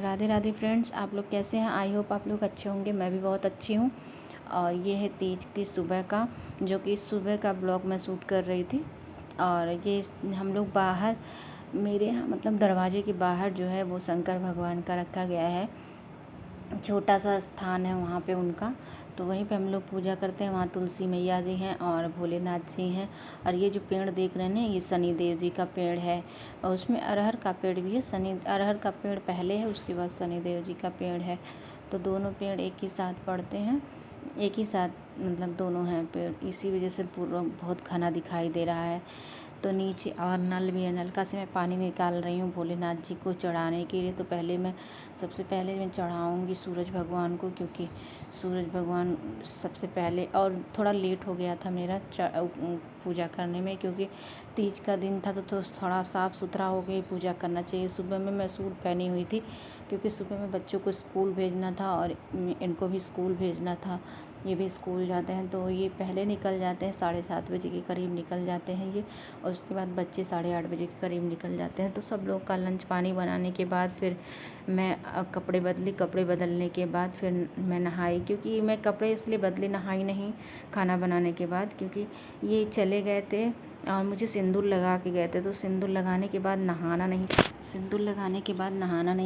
Radhe Radhe friends, आप लोग कैसे हैं। आई होप आप लोग अच्छे होंगे। मैं भी बहुत अच्छी हूँ। और ये है तीज की सुबह का, जो कि सुबह का ब्लॉग मैं शूट कर रही थी। और ये हम लोग बाहर, मेरे यहाँ मतलब दरवाजे के बाहर जो है वो शंकर भगवान का रखा गया है। छोटा सा स्थान है वहाँ पे उनका, तो वहीं पे हम लोग पूजा करते हैं। वहाँ तुलसी मैया जी हैं और भोलेनाथ जी हैं। और ये जो पेड़ देख रहे हैं ना, ये शनि देव जी का पेड़ है। और उसमें अरहर का पेड़ भी है। अरहर का पेड़ पहले है, उसके बाद शनि देव जी का पेड़ है। तो दोनों पेड़ एक ही साथ पड़ते हैं, एक ही साथ मतलब दोनों हैं पेड़। इसी वजह से पूरा बहुत घना दिखाई दे रहा है। तो नीचे और नल भी है, नलका से मैं पानी निकाल रही हूँ भोलेनाथ जी को चढ़ाने के लिए। तो सबसे पहले मैं चढ़ाऊँगी सूरज भगवान को, क्योंकि सूरज भगवान सबसे पहले। और थोड़ा लेट हो गया था मेरा पूजा करने में, क्योंकि तीज का दिन था तो थोड़ा साफ़ सुथरा हो के पूजा करना चाहिए। सुबह में मैं सूट पहनी हुई थी, क्योंकि सुबह में बच्चों को स्कूल भेजना था और इनको भी स्कूल भेजना था। ये भी स्कूल जाते हैं, तो ये पहले निकल जाते हैं, 7:30 बजे के करीब निकल जाते हैं ये। और उसके बाद बच्चे 8:30 बजे के करीब निकल जाते हैं। तो सब लोग का लंच पानी बनाने के बाद फिर मैं कपड़े बदलने के बाद फिर मैं नहाई। क्योंकि मैं कपड़े इसलिए बदले, नहाई नहीं खाना बनाने के बाद, क्योंकि ये चले गए थे और मुझे सिंदूर लगा के गए थे। तो सिंदूर लगाने के बाद नहाना नहीं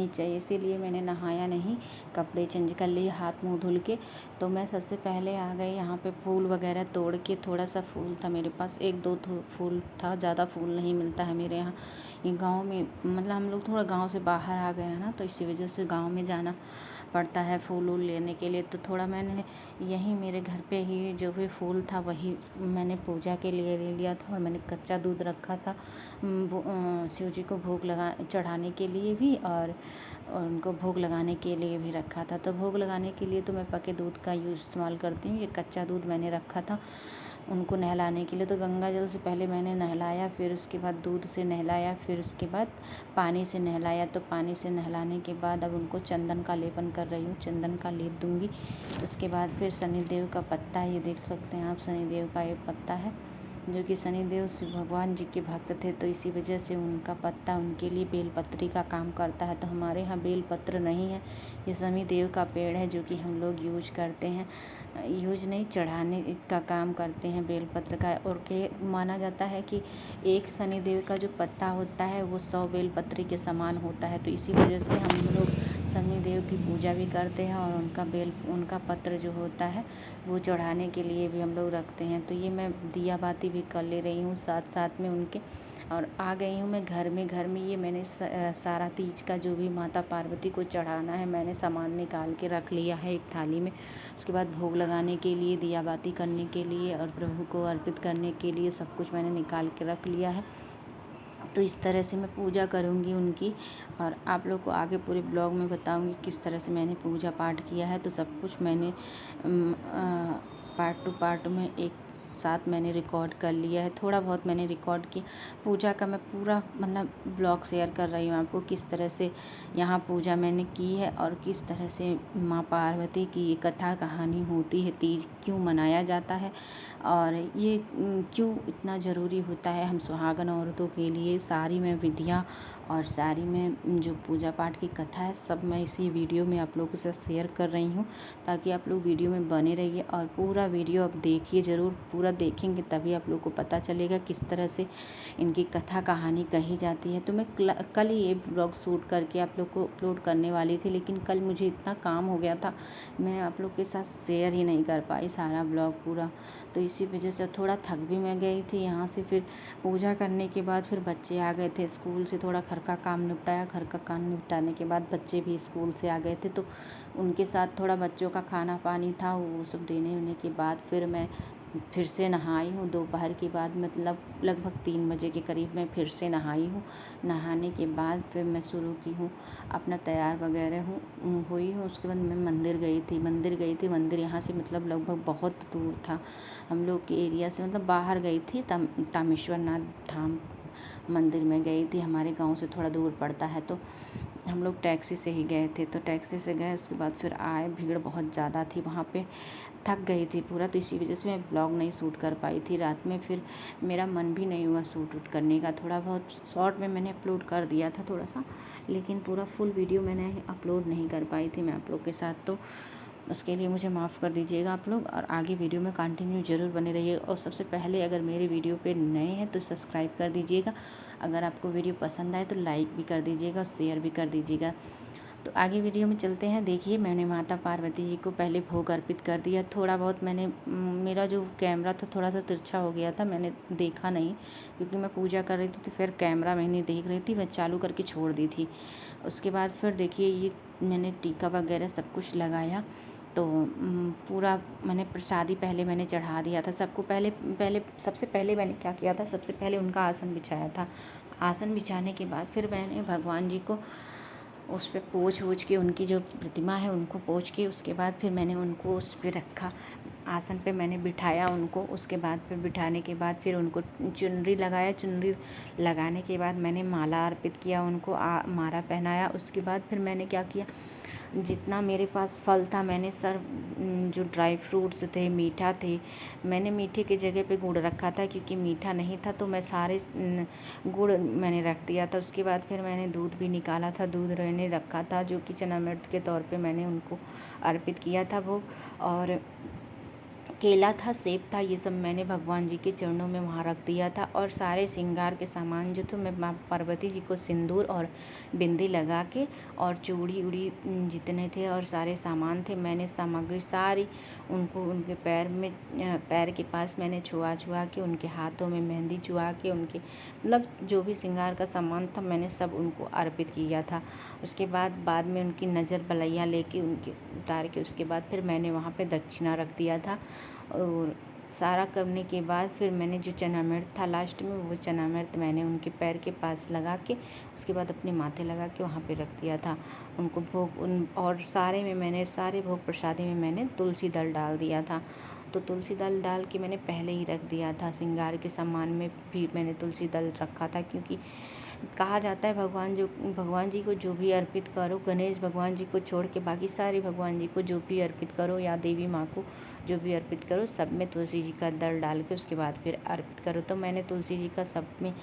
चाहिए, इसीलिए मैंने नहाया नहीं, कपड़े चेंज कर लिए हाथ मुँह धुल के। तो मैं सबसे पहले आ गई यहाँ पे फूल वगैरह तोड़ के। थोड़ा सा फूल था मेरे पास, 1-2 फूल था, ज़्यादा फूल नहीं मिलता है मेरे यहाँ। ये गांव में, मतलब हम लोग थोड़ा गांव से बाहर आ गए हैं ना, तो इसी वजह से गांव में जाना पड़ता है फूल वूल लेने के लिए। तो थोड़ा मैंने यहीं मेरे घर पे ही जो भी फूल था वही मैंने पूजा के लिए ले लिया था। और मैंने कच्चा दूध रखा था शिव जी को भोग चढ़ाने के लिए भी, और उनको भोग लगाने के लिए भी रखा था। तो भोग लगाने के लिए तो मैं पके दूध का इस्तेमाल करती हूँ। ये कच्चा दूध मैंने रखा था उनको नहलाने के लिए। तो गंगा जल से पहले मैंने नहलाया, फिर उसके बाद दूध से नहलाया, फिर उसके बाद पानी से नहलाया। तो पानी से नहलाने के बाद अब उनको चंदन का लेपन कर रही हूँ, चंदन का लेप दूँगी। उसके बाद फिर शनिदेव का पत्ता, ये देख सकते हैं आप, शनिदेव का ये पत्ता है, जो कि शनिदेव शिव भगवान जी के भक्त थे, तो इसी वजह से उनका पत्ता उनके लिए बेलपत्री का काम करता है। तो हमारे यहाँ बेलपत्र नहीं है, ये शनिदेव का पेड़ है जो कि हम लोग यूज करते हैं, चढ़ाने का काम करते हैं बेलपत्र का। और माना जाता है कि एक शनिदेव का जो पत्ता होता है वो 100 बेलपत्री के समान होता है। तो इसी वजह से हम लोग शनिदेव की पूजा भी करते हैं, और उनका पत्र जो होता है वो चढ़ाने के लिए भी हम लोग रखते हैं। तो ये मैं दिया बाती भी कर ले रही हूँ साथ साथ में उनके। और आ गई हूँ मैं घर में ये मैंने सारा तीज का जो भी माता पार्वती को चढ़ाना है मैंने सामान निकाल के रख लिया है एक थाली में। उसके बाद भोग लगाने के लिए, दिया बाती करने के लिए और प्रभु को अर्पित करने के लिए सब कुछ मैंने निकाल के रख लिया है। तो इस तरह से मैं पूजा करूँगी उनकी, और आप लोग को आगे पूरे ब्लॉग में बताऊँगी किस तरह से मैंने पूजा पाठ किया है। तो सब कुछ मैंने पार्ट टू पार्ट में एक साथ मैंने रिकॉर्ड कर लिया है। थोड़ा बहुत मैंने रिकॉर्ड किया पूजा का, मैं पूरा मतलब ब्लॉग शेयर कर रही हूँ आपको, किस तरह से यहाँ पूजा मैंने की है और किस तरह से माँ पार्वती की ये कथा कहानी होती है। तीज क्यों मनाया जाता है और ये क्यों इतना ज़रूरी होता है हम सुहागन औरतों के लिए। सारी मैं विधियाँ और सारी मैं जो पूजा पाठ की कथा है सब मैं इसी वीडियो में आप लोगों के साथ शेयर कर रही हूँ, ताकि आप लोग वीडियो में बने रहिए और पूरा वीडियो आप देखिए ज़रूर। पूरा देखेंगे तभी आप लोग को पता चलेगा किस तरह से इनकी कथा कहानी कही जाती है। तो मैं कल ही ये ब्लॉग शूट करके आप लोग को अपलोड करने वाली थी, लेकिन कल मुझे इतना काम हो गया था, मैं आप लोग के साथ शेयर ही नहीं कर पाई सारा ब्लॉग पूरा। तो इसी वजह से थोड़ा थक भी मैं गई थी। यहाँ से फिर पूजा करने के बाद फिर बच्चे आ गए थे स्कूल से, थोड़ा घर का काम निपटाया। घर का काम निपटाने के बाद बच्चे भी स्कूल से आ गए थे, तो उनके साथ थोड़ा बच्चों का खाना पानी था, वो सब देने होने के बाद फिर मैं फिर से नहाई हूँ। दोपहर के बाद मतलब लगभग 3 बजे के करीब मैं फिर से नहाई हूँ। नहाने के बाद फिर मैं शुरू की हूँ अपना तैयार वगैरह हुई हूँ। उसके बाद मैं मंदिर गई थी। मंदिर यहाँ से मतलब लगभग बहुत दूर था हम लोग के एरिया से, मतलब बाहर गई थी। तामेश्वर नाथ धाम मंदिर में गई थी, हमारे गांव से थोड़ा दूर पड़ता है। तो हम लोग टैक्सी से ही गए थे, तो टैक्सी से गए, उसके बाद फिर आए। भीड़ बहुत ज़्यादा थी वहाँ पे, थक गई थी पूरा, तो इसी वजह से मैं ब्लॉग नहीं शूट कर पाई थी रात में। फिर मेरा मन भी नहीं हुआ शूट करने का, थोड़ा बहुत शॉर्ट में मैंने अपलोड कर दिया था थोड़ा सा, लेकिन पूरा फुल वीडियो मैंने अपलोड नहीं कर पाई थी मैं आप लोग के साथ, तो उसके लिए मुझे माफ़ कर दीजिएगा आप लोग। और आगे वीडियो में कंटिन्यू ज़रूर बने रहिए। और सबसे पहले अगर मेरे वीडियो पे नए हैं तो सब्सक्राइब कर दीजिएगा। अगर आपको वीडियो पसंद आए तो लाइक भी कर दीजिएगा, शेयर भी कर दीजिएगा। तो आगे वीडियो में चलते हैं। देखिए, मैंने माता पार्वती जी को पहले भोग अर्पित कर दिया। थोड़ा बहुत मैंने मेरा जो कैमरा था थोड़ा सा तिरछा हो गया था, मैंने देखा नहीं क्योंकि मैं पूजा कर रही थी, तो फिर कैमरा मैं नहीं देख रही थी, मैं चालू करके छोड़ दी थी। उसके बाद फिर देखिए, ये मैंने टीका वगैरह सब कुछ लगाया। तो पूरा मैंने प्रसादी पहले मैंने चढ़ा दिया था सबको। पहले सबसे पहले मैंने क्या किया था, सबसे पहले उनका आसन बिछाया था। आसन बिछाने के बाद फिर मैंने भगवान जी को उस पर पोंछ वोछ के, उनकी जो प्रतिमा है उनको पोंछ के, उसके बाद फिर मैंने उनको उस पर रखा, आसन पे मैंने बिठाया उनको। उसके बाद फिर बिठाने के बाद फिर उनको चुनरी लगाया। चुनरी लगाने के बाद मैंने माला अर्पित किया, उनको माला पहनाया। उसके बाद फिर मैंने क्या किया, जितना मेरे पास फल था मैंने जो ड्राई फ्रूट्स थे, मीठा थे, मैंने मीठे की जगह पे गुड़ रखा था क्योंकि मीठा नहीं था, तो मैं सारे गुड़ मैंने रख दिया था। उसके बाद फिर मैंने दूध भी निकाला था, दूध मैंने रखा था जो कि चनामृत के तौर पे मैंने उनको अर्पित किया था भोग। और केला था, सेब था, ये सब मैंने भगवान जी के चरणों में वहाँ रख दिया था। और सारे श्रृंगार के सामान जो थे, मैं माँ पार्वती जी को सिंदूर और बिंदी लगा के और चूड़ी उड़ी जितने थे और सारे सामान थे, मैंने सामग्री सारी उनको उनके पैर के पास मैंने छुआ के, उनके हाथों में मेहंदी छुआ के, उनके मतलब जो भी श्रृंगार का सामान था मैंने सब उनको अर्पित किया था। उसके बाद में उनकी नज़र बलैया लेके उनके उतार के, उसके बाद फिर मैंने वहाँ पे दक्षिणा रख दिया था। और सारा करने के बाद फिर मैंने जो चनामृत था लास्ट में, वो चनामृत मैंने उनके पैर के पास लगा के, उसके बाद अपने माथे लगा के वहाँ पे रख दिया था उनको भोग। और सारे भोग प्रसादी में मैंने तुलसी दल डाल दिया था। तो तुलसी दल डाल के मैंने पहले ही रख दिया था। श्रृंगार के सामान में भी मैंने तुलसी दल रखा था क्योंकि कहा जाता है भगवान जी को जो भी अर्पित करो, गणेश भगवान जी को छोड़ के बाकी सारे भगवान जी को जो भी अर्पित करो, या देवी माँ को जो भी अर्पित करो, सब में तुलसी जी का दल डाल के उसके बाद फिर अर्पित करो। तो मैंने तुलसी जी का सब में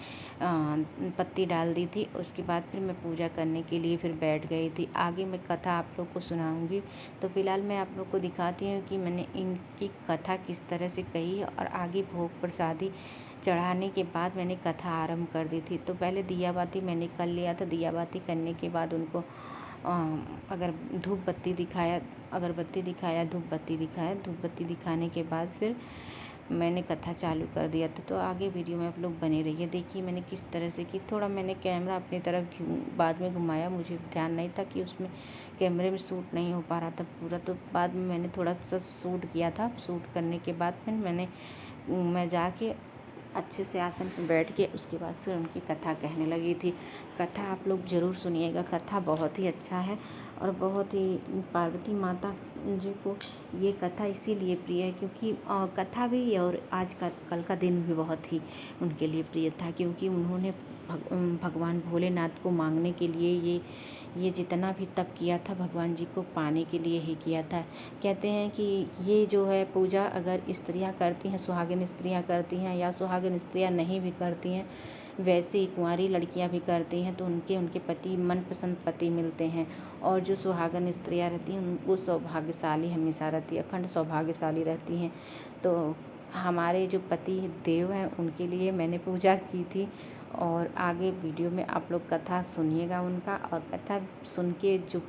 पत्ती डाल दी थी। उसके बाद फिर मैं पूजा करने के लिए फिर बैठ गई थी। आगे मैं कथा आप लोग को सुनाऊंगी। तो फिलहाल मैं आप लोग को दिखाती हूँ कि मैंने इनकी कथा किस तरह से कही है। और आगे भोग प्रसादी चढ़ाने के बाद मैंने कथा आरंभ कर दी थी। तो पहले दिया बाती मैंने कर लिया था। दिया बाती करने के बाद उनको अगर धूप बत्ती दिखाया, अगरबत्ती दिखाया, धूप बत्ती दिखाने के बाद फिर मैंने कथा चालू कर दिया था। तो आगे वीडियो में आप लोग बने रहिए। देखिए मैंने किस तरह से की। थोड़ा मैंने कैमरा अपनी तरफ बाद में घुमाया, मुझे ध्यान नहीं था कि उसमें कैमरे में शूट नहीं हो पा रहा था पूरा, तो बाद में मैंने थोड़ा सा शूट किया था। शूट करने के बाद फिर मैं जाके अच्छे से आसन पर बैठ के उसके बाद फिर उनकी कथा कहने लगी थी। कथा आप लोग ज़रूर सुनिएगा, कथा बहुत ही अच्छा है। और बहुत ही पार्वती माता जी को ये कथा इसीलिए प्रिय है क्योंकि कथा भी और आज का कल का दिन भी बहुत ही उनके लिए प्रिय था, क्योंकि उन्होंने भगवान भोलेनाथ को मांगने के लिए ये जितना भी तप किया था भगवान जी को पाने के लिए ही किया था। कहते हैं कि ये जो है पूजा अगर स्त्रियां करती हैं, सुहागिन स्त्रियां करती हैं, या सुहागिन स्त्रियां नहीं भी करती हैं, वैसे ही कुंवारी लड़कियां भी करती हैं, तो उनके पति मनपसंद पति मिलते हैं। और जो सुहागिन स्त्रियां रहती हैं वो सौभाग्यशाली हमेशा रहती है, अखंड सौभाग्यशाली रहती हैं। तो हमारे जो पति देव हैं उनके लिए मैंने पूजा की थी। और आगे वीडियो में आप लोग कथा सुनिएगा उनका। और कथा सुन के जो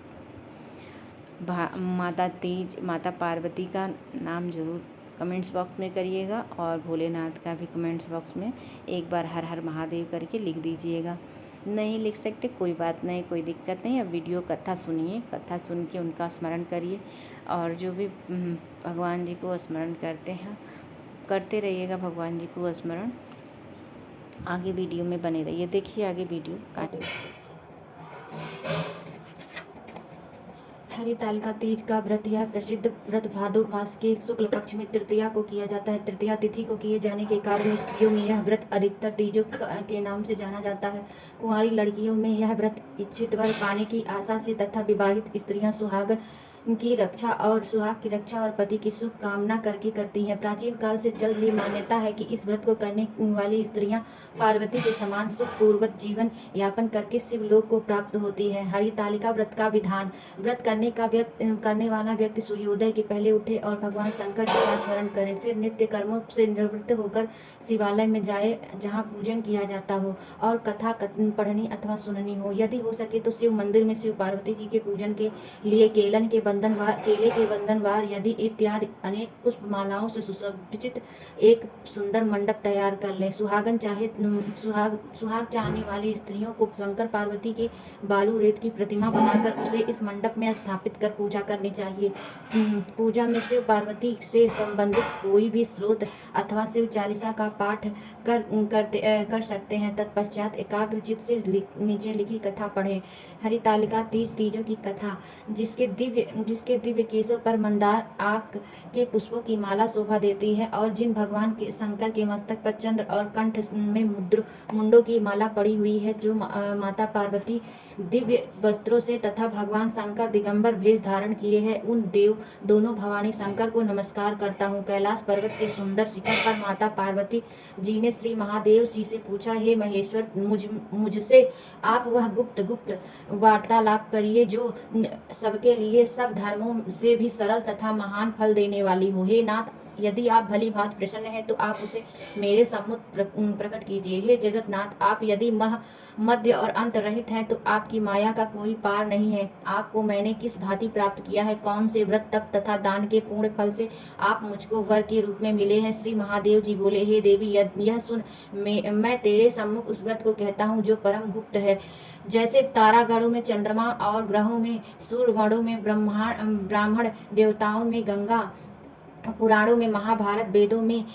माता पार्वती का नाम ज़रूर कमेंट्स बॉक्स में करिएगा, और भोलेनाथ का भी कमेंट्स बॉक्स में एक बार हर हर महादेव करके लिख दीजिएगा। नहीं लिख सकते कोई बात नहीं, कोई दिक्कत नहीं। अब वीडियो कथा सुनिए, कथा सुन के उनका स्मरण करिए। और जो भी भगवान जी को स्मरण करते रहिएगा भगवान जी को स्मरण। आगे वीडियो में बने रहिए। देखिए आगे वीडियो काटिए। हरितालिका तीज का व्रत, यह प्रसिद्ध व्रत भादो मास के शुक्ल पक्ष में तृतीया को किया जाता है। तृतीया तिथि को किए जाने के कारण स्त्रियों में यह व्रत अधिकतर तीजों के नाम से जाना जाता है। कुंवारी लड़कियों में यह व्रत इच्छित वर पाने की आशा से तथा विवाहित स्त्रियां सुहागन की रक्षा और सुहाग की रक्षा और पति की सुख कामना करके करती हैं। प्राचीन काल से चल रही मान्यता है कि इस व्रत को करने वाली स्त्रियां पार्वती के समान सुखपूर्वक जीवन यापन करके शिवलोक को प्राप्त होती है। हरितालिका व्रत का विधान। व्रत करने वाला व्यक्ति सूर्योदय के पहले उठे और भगवान शंकर जी का स्मरण करे, फिर नित्य कर्मों से निवृत्त होकर शिवालय में जाए जहाँ पूजन किया जाता हो और कथा पढ़नी अथवा सुननी हो। यदि हो सके तो शिव मंदिर में शिव पार्वती जी के पूजन के लिए केले के बंधनवार यदि इत्यादि अनेक पुष्प मालाओं से सुसज्जित एक सुंदर मंडप तैयार कर ले। सुहाग चाहने वाली स्त्रियों को शंकर पार्वती के बालू रेत की प्रतिमा बनाकर उसे इस मंडप में स्थापित कर पूजा करनी चाहिए। पूजा में शिव पार्वती से संबंधित कोई भी स्रोत अथवा शिव चालीसा का पाठ कर सकते हैं। तत्पश्चात एकाग्रचित्त से नीचे लिखी कथा पढ़ें। हरितालिका तीजों की कथा। जिसके दिव्य केशों पर मंदार आक के पुष्पों की माला शोभा देती है और जिन भगवान के शंकर के मस्तक पर चंद्र और कंठ में मुंडों की माला पड़ी हुई है, जो माता पार्वती दिव्य वस्त्रों से तथा भगवान शंकर दिगंबर भेष धारण किए हैं, उन दोनों भवानी शंकर को नमस्कार करता हूँ। कैलाश पर्वत के सुंदर शिखर पर माता पार्वती जी ने श्री महादेव जी से पूछा, हे महेश्वर, मुझसे आप वह गुप्त वार्तालाप करिए जो सबके लिए सब धर्मों से भी सरल तथा महान फल देने वाली हो। हे नाथ, यदि आप भली भांति प्रसन्न हैं तो आप उसे मेरे सम्मुख प्रकट कीजिए। हे जगन्नाथ, आप यदि मध्य और अंत रहित हैं तो आपकी माया का कोई पार नहीं है। आपको मैंने किस भांति प्राप्त किया है, कौन से व्रत तप तथा दान के पूर्ण फल से आप मुझको वर के रूप में मिले हैं। श्री महादेव जी बोले, हे देवी, यह सुन, मैं तेरे सम्मुख उस व्रत को कहता हूँ जो परम गुप्त है। जैसे तारागणों में चंद्रमा और ग्रहों में सूर्य, गणों में ब्राह्मण, देवताओं में गंगा, पुराणों में महाभारत, वेदों में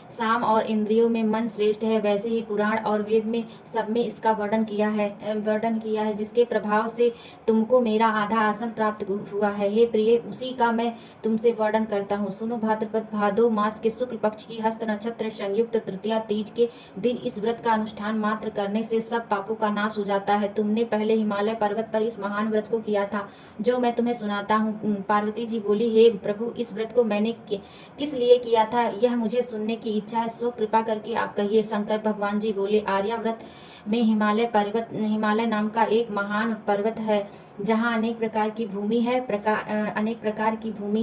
साम और इंद्रियों में मन श्रेष्ठ है, वैसे ही पुराण और वेद में सब में इसका वर्णन किया है, जिसके प्रभाव से तुमको मेरा आधा आसन प्राप्त हुआ है। हे प्रिय, उसी का मैं तुमसे वर्णन करता हूँ। सुनो, भाद्रपद भादो मास के शुक्ल पक्ष की हस्त नक्षत्र संयुक्त तृतीया तीज के दिन इस व्रत का अनुष्ठान मात्र करने से सब पापों का नाश हो जाता है। तुमने पहले हिमालय पर्वत पर इस महान व्रत को किया था, जो मैं तुम्हें सुनाता हूँ। पार्वती जी बोली, हे प्रभु, इस व्रत को मैंने किस लिए किया था, यह मुझे सुनने की इच्छा है, सो कृपा करके आप कहिए। शंकर भगवान जी बोले, आर्याव्रत में हिमालय नाम का एक महान पर्वत है, जहाँ अनेक प्रकार की भूमि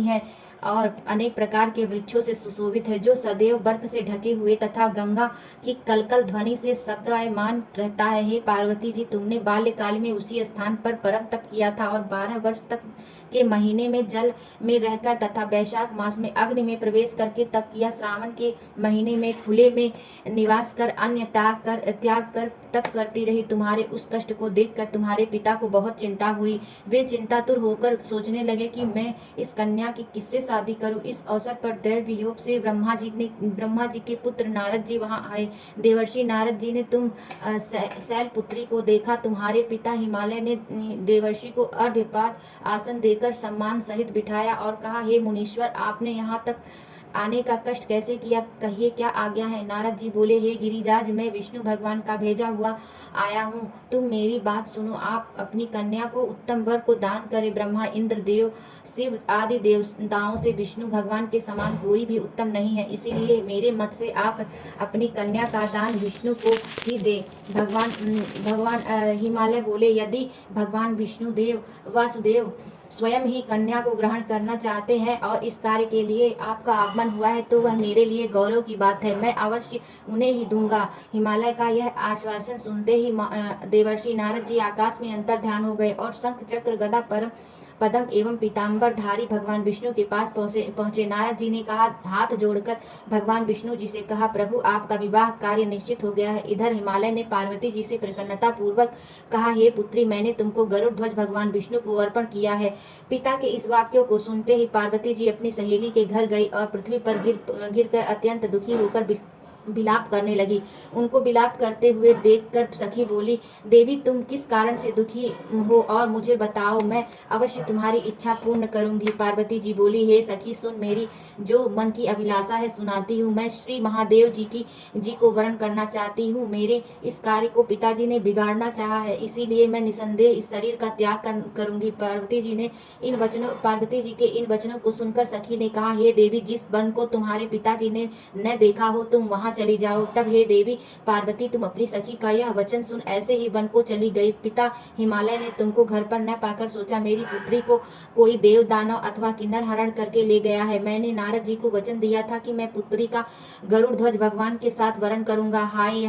है और अनेक प्रकार के वृक्षों से सुशोभित है, जो सदैव बर्फ से ढके हुए तथा गंगा की कलकल ध्वनि से शब्दायमान रहता है। हे पार्वती जी, तुमने बाल्यकाल में उसी स्थान पर परम तप किया था और 12 वर्ष तक के महीने में जल में रहकर तथा वैशाख मास में अग्नि में प्रवेश करके तप किया। श्रावण के महीने में खुले में निवास कर अन्न त्याग कर तप करती रही। तुम्हारे उस कष्ट को देखकर तुम्हारे पिता को बहुत चिंता हुई। वे चिंतातुर होकर सोचने लगे कि मैं इस कन्या की किससे शादी करूं। इस अवसर पर दैव योग से ब्रह्मा जी के पुत्र नारद जी वहां आए। देवर्षि नारद जी ने तुम शैलपुत्री को देखा। तुम्हारे पिता हिमालय ने देवर्षि को अर्घ्यपात आसन देकर सम्मान सहित बिठाया और कहा, हे मुनीश्वर, आपने यहाँ तक आने का कष्ट कैसे किया, कहिए क्या आज्ञा है। नारद जी बोले, हे गिरिराज, मैं विष्णु भगवान का भेजा हुआ आया हूँ। तुम मेरी बात सुनो। आप अपनी कन्या को उत्तम वर को दान करें। ब्रह्मा, इंद्र, देव, शिव आदि देवताओं से विष्णु भगवान के समान कोई भी उत्तम नहीं है, इसीलिए मेरे मत से आप अपनी कन्या का दान विष्णु को ही दे। भगवान हिमालय बोले, यदि भगवान विष्णु देव वासुदेव स्वयं ही कन्या को ग्रहण करना चाहते हैं और इस कार्य के लिए आपका आगमन हुआ है, तो वह मेरे लिए गौरव की बात है। मैं अवश्य उन्हें ही दूंगा। हिमालय का यह आश्वासन सुनते ही देवर्षि नारद जी आकाश में अंतर ध्यान हो गए और शंख चक्र गदा पद्म एवं पीताम्बर धारी भगवान विष्णु के पास पहुंचे। नारद जी ने कहा, हाथ जोड़कर भगवान विष्णु जी से कहा, प्रभु, आपका विवाह कार्य निश्चित हो गया है। इधर हिमालय ने पार्वती जी से प्रसन्नता पूर्वक कहा, हे पुत्री, मैंने तुमको गरुड़ ध्वज भगवान विष्णु को अर्पण किया है। पिता के इस वाक्यों को सुनते ही पार्वती जी अपनी सहेली के घर गई और पृथ्वी पर गिरकर अत्यंत दुखी होकर विलाप करने लगी। उनको विलाप करते हुए देखकर सखी बोली, देवी तुम किस कारण से दुखी हो और मुझे बताओ, मैं अवश्य तुम्हारी इच्छा पूर्ण करूंगी। पार्वती जी बोली, हे सखी सुन, मेरी जो मन की अभिलाषा है सुनाती हूँ। मैं श्री महादेव जी को वरण करना चाहती हूँ। मेरे इस कार्य को पिताजी ने बिगाड़ना चाहा है, इसीलिए मैं निसंदेह इस शरीर का त्याग करूंगी। पार्वती जी के इन वचनों को सुनकर सखी ने कहा, हे देवी, जिस वन को तुम्हारे पिताजी ने न देखा हो तुम वहां चली जाओ। तब हे देवी पार्वती तुम अपनी सखी का यह वचन सुन ऐसे ही वन को चली गई। पिता हिमालय ने तुमको घर पर न पाकर सोचा मेरी पुत्री को कोई देव दानव अथवा किन्नर हरण करके ले गया है। मैंने नारद जी को वचन दिया था कि मैं पुत्री का गरुड़ ध्वज भगवान के साथ वरण करूंगा। हाय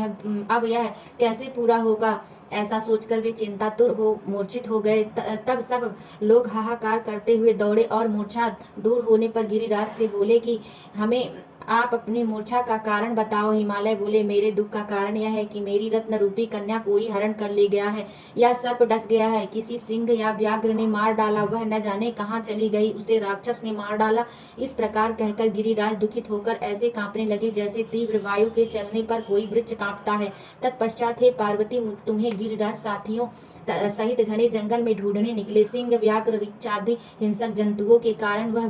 अब यह कैसे पूरा होगा। ऐसा सोचकर वे चिंतातुर हो मूर्छित हो गए। तब सब लोग हाहाकार करते हुए दौड़े और मूर्छा दूर होने पर गिरिराज से बोले कि हमें आप अपनी मूर्छा का कारण बताओ। हिमालय बोले, मेरे दुख का कारण यह है कि मेरी रत्न रूपी कन्या कोई हरण कर ले गया है, या सर्प डस गया है, किसी सिंह या व्याघ्र ने मार डाला, वह न जाने कहाँ चली गई, उसे राक्षस ने मार डाला। इस प्रकार कहकर गिरिराज दुखित होकर ऐसे कांपने लगे जैसे तीव्र वायु के चलने पर कोई वृक्ष कांपता है। तत्पश्चात हे पार्वती तुम्हें गिरिराज साथियों सहित घने जंगल में ढूंढने निकले। सिंह व्याघ्र ऋक्ष आदि हिंसक जंतुओं के कारण वह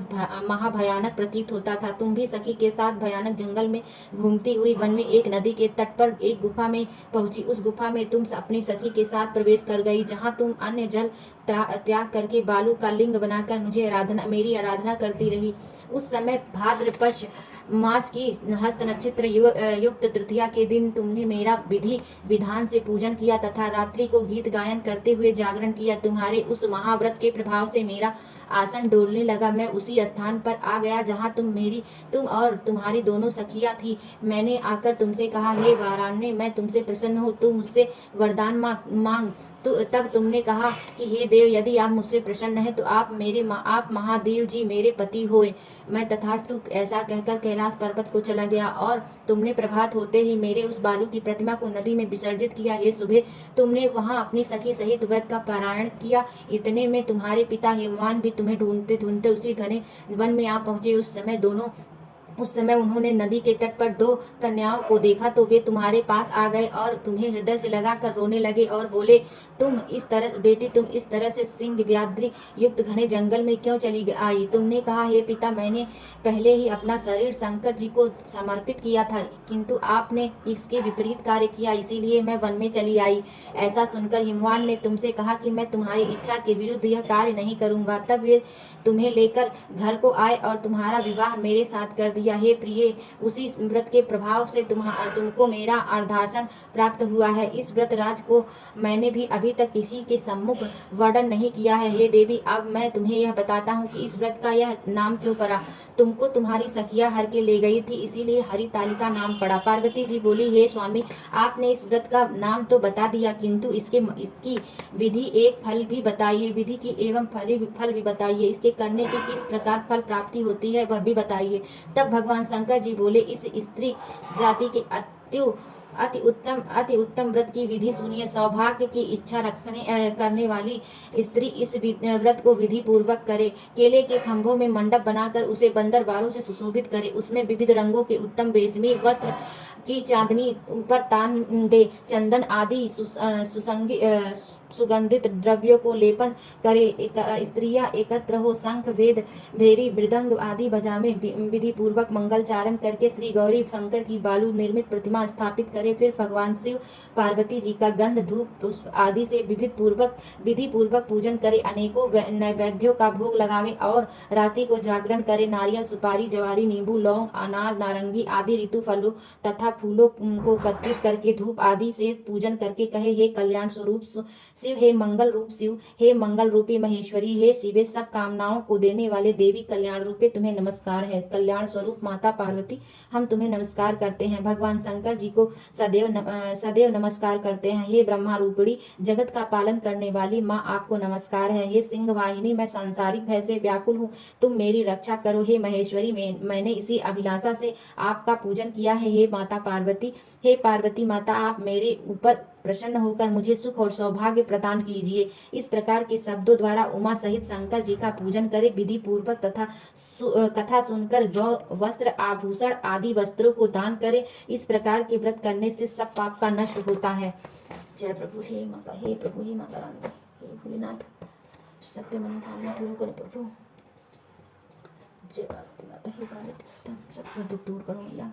महाभयानक प्रतीत होता था। तुम भी सखी के साथ भयानक जंगल में घूमती हुई वन में एक नदी के तट पर एक गुफा में पहुंची। उस गुफा में तुम अपनी सखी के साथ प्रवेश कर गई, जहाँ तुम अन्य जल त्याग करके बालू का लिंग बनाकर मेरी आराधना करती रही। उस समय भाद्रपद मास की हस्त नक्षत्र युक्त तृतीया के दिन तुमने मेरा विधि विधान से पूजन किया तथा रात्रि को गीत गायन करते हुए जागरण किया। तुम्हारे उस महाव्रत के प्रभाव से मेरा आसन डोलने लगा। मैं उसी स्थान पर आ गया जहाँ तुम और तुम्हारी दोनों सखियां थी। मैंने आकर तुमसे कहा, हे वाराण्य, मैं तुमसे प्रसन्न हूँ, तू मुझसे वरदान मांग। तब तुमने कहा कि हे देव, यदि आप मुझसे प्रसन्न हैं तो आप महादेव जी मेरे पति होए। मैं तथास्तु ऐसा कहकर कैलाश पर्वत को चला गया और तुमने प्रभात होते ही मेरे उस बालू की प्रतिमा को नदी में विसर्जित किया। ये सुबह तुमने वहां अपनी सखी सहित व्रत का पारायण किया। इतने में तुम्हारे पिता हिमवान भी तुम्हें ढूंढते ढूंढते उसी घने वन में आ पहुंचे। उस समय उन्होंने नदी के तट पर दो कन्याओं को देखा तो वे तुम्हारे पास आ गए और तुम्हें हृदय से लगाकर रोने लगे और बोले, तुम इस तरह से सिंह व्याघ्र युक्त घने जंगल में क्यों चली आई। तुमने कहा, हे पिता, मैंने पहले ही अपना शरीर शंकर जी को समर्पित किया था, किंतु आपने इसके विपरीत कार्य किया, इसीलिए मैं वन में चली आई। ऐसा सुनकर हिमवान ने तुमसे कहा कि मैं तुम्हारी इच्छा के विरुद्ध यह कार्य नहीं करूंगा। तब वे तुम्हें लेकर घर को आए और तुम्हारा विवाह मेरे साथ कर दिया। हे प्रिय, उसी व्रत के प्रभाव से तुमको मेरा अर्धासन प्राप्त हुआ है। इस व्रत राज को मैंने भी अभी तक किसी के सम्मुख वर्णन नहीं किया है। हे देवी, अब मैं तुम्हें यह बताता हूँ कि इस व्रत का यह नाम क्यों पड़ा। तुमको तुम्हारी सखिया हर के ले गई थी, इसीलिए हरितालिका नाम पड़ा। पार्वती जी बोली, हे स्वामी, आपने इस व्रत का नाम तो बता दिया, किंतु इसकी विधि एक फल भी बताइए, विधि की एवं फल भी बताइए, इसके करने की किस प्रकार फल प्राप्ति होती है वह भी बताइए। तब भगवान शंकर जी बोले, इस स्त्री जाति के अति उत्तम व्रत की विधि सुनिए। सौभाग्य की इच्छा करने वाली स्त्री इस व्रत को विधि पूर्वक करे। केले के खंभों में मंडप बनाकर उसे बंदरबारों से सुशोभित करे। उसमें विविध रंगों के उत्तम रेशमी वस्त्र की चांदनी ऊपर तान दे। चंदन आदि सुगंधित द्रव्यों को लेपन करे। स्त्रियां एकत्र हो शंख वेद भेरी मृदंग आदि बजावे। विधि पूर्वक मंगलचारण करके श्री गौरी शंकर की बालू निर्मित प्रतिमा स्थापित करे। फिर भगवान शिव पार्वती जी का गंध धूप पुष्प आदि से विधि पूर्वक पूजन करे। अनेकों नैवेद्यों का भोग लगावे और रात्रि को जागरण करे। नारियल सुपारी जवारी नींबू लौंग अनार नारंगी आदि ऋतु फलों तथा फूलों को एकत्रित करके धूप आदि से पूजन करके कहे, हे कल्याण स्वरूप शिव, हे मंगल रूप शिव, हे मंगल रूपी महेश्वरी, हे शिवे, सब कामनाओं को देने वाले देवी, कल्याण रूपे तुम्हें नमस्कार है। कल्याण स्वरूप माता पार्वती, हम तुम्हें नमस्कार करते हैं। भगवान शंकर जी को सदैव नमस्कार करते हैं। हे ब्रह्मा रूपिणी जगत का पालन करने वाली माँ, आपको नमस्कार है। हे सिंह वाहिनी, मैं सांसारिक भय से व्याकुल हूँ, तुम मेरी रक्षा करो। हे महेश्वरी, मैंने इसी अभिलाषा से आपका पूजन किया है। हे माता पार्वती, हे पार्वती माता, आप मेरे ऊपर प्रसन्न होकर मुझे सुख और सौभाग्य प्रदान कीजिए। इस प्रकार के शब्दों द्वारा उमा सहित शंकर जी का पूजन करें। विधि पूर्वक तथा कथा सुनकर गौ वस्त्र आभूषण आदि वस्त्रों को दान करें। इस प्रकार के व्रत करने से सब पाप का नष्ट होता है। जय प्रभु, हे माता, हे प्रभु, हे माता रानी, हे भोलेनाथ, सबके मनोकामना पूर्ण करो प्रभु। जय पार्वती माता, हे पार्वती माता, सबका दुख दूर करो मैया।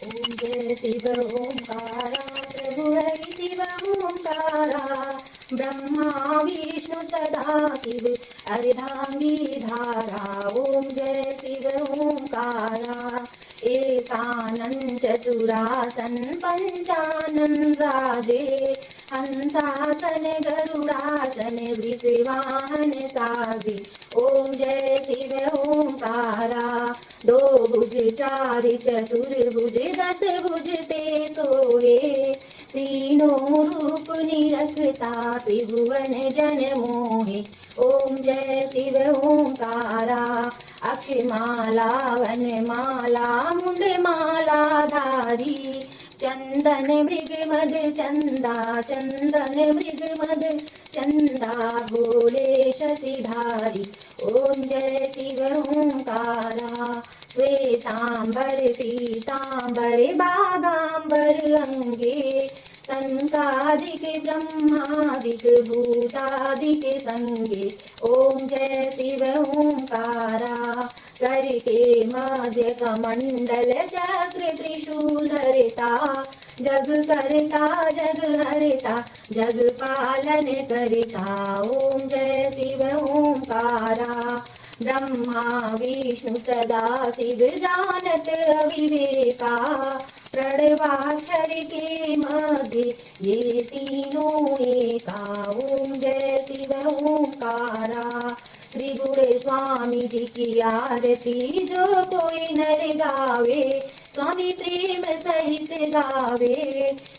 ओम जय शिव ओंकारा, प्रभु हरि शिव ओंकारा, ब्रह्मा विष्णु सदा शिव अर्धांगी धारा। ओम जय शिव ओंकारा, एकानन चतुरासन पंचानन राजे, हंसासन गरुड़ासन वृषवाहन साजे। ओम जय शिव ओंकारा, दो भुज चार चतुर्भुज दस भुज ते सोहे, तीनों रूप निरखता त्रिभुवन जन मोहे। ओम जय शिव ओंकारा, अक्षमाला वनमाला मुंड माला धारी, चंदन मृग मद चंदा, चंदन मृग मद चंदा, भोले शशिधारी। ओम जय शिव ओंकारा, श्वेतांबर पीतांबर बागांबर अंगे, संकादिक ब्रह्मादिक भूतादिक संगे। ओम जय शिव ओंकारा, करके मध्य कमंडल चक्र त्रिशूल धरता, जग करता जग हरता जग पालन करता। ओम जय शिव ओंकारा, ब्रह्मा विष्णु सदा शिव जानत अविवेका, प्रणवाक्षर के मध्य ये तीनों एका। ओम जय शिव ओंकारा, त्रिगुण स्वामी जी की आरती जो कोई नर गावे, स्वामी प्रेम सहित गावे,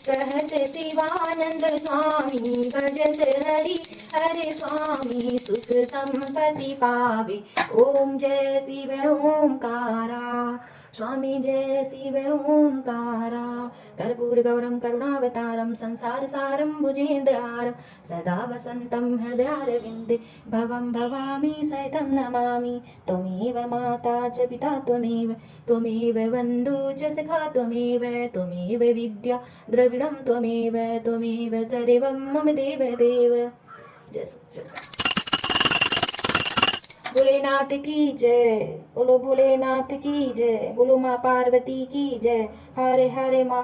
कहत शिवानंद स्वामी भजत हरि हरे स्वामी, सुख संपत्ति पावे। ओम जय शिव ओंकारा, स्वामी जय शिव ओंकारा, कर्पूर गौरम करुणावतारम संसार सारम भुजेन्द्रहारम, सदा वसंतं हृदयारविंदे भवं भवामी सहितं नमामि। त्वमेव माता च पिता त्वमेव, त्वमेव बन्धु च सखा त्वमेव, त्वमेव विद्या द्रविणं त्वमेव, त्वमेव सर्वं मम देव देव। जय भोलेनाथ की जय, बोलो भोलेनाथ की जय, बोलो माँ पार्वती की जय। हरे हरे माँ।